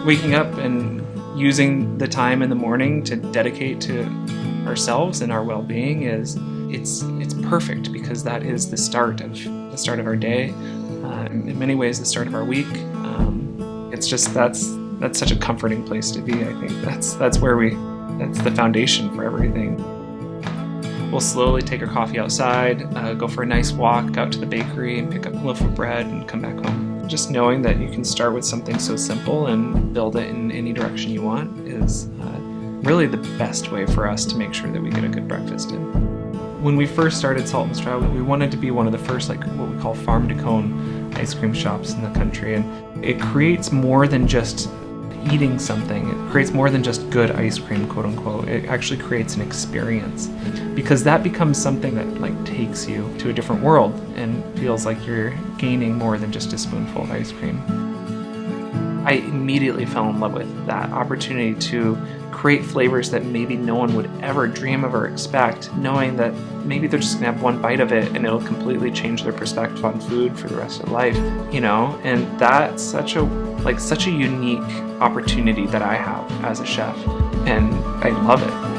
Waking up and using the time in the morning to dedicate to ourselves and our well-being it's perfect, because that is the start of our day, in many ways the start of our week. It's just that's such a comforting place to be. I think that's the foundation for everything. We'll slowly take our coffee outside, go for a nice walk out to the bakery and pick up a loaf of bread and come back home. Just knowing that you can start with something so simple and build it in any direction you want is really the best way for us to make sure that we get a good breakfast in. When we first started Salt and Straw, we wanted to be one of the first, like what we call farm to cone ice cream shops in the country, and it creates more than just eating something. It creates more than just good ice cream, quote unquote. It actually creates an experience, because that becomes something that like takes you to a different world and feels like you're gaining more than just a spoonful of ice cream. I immediately fell in love with that opportunity to create flavors that maybe no one would ever dream of or expect, knowing that maybe they're just gonna have one bite of it and it'll completely change their perspective on food for the rest of their life, and that's such a unique opportunity that I have as a chef, and I love it.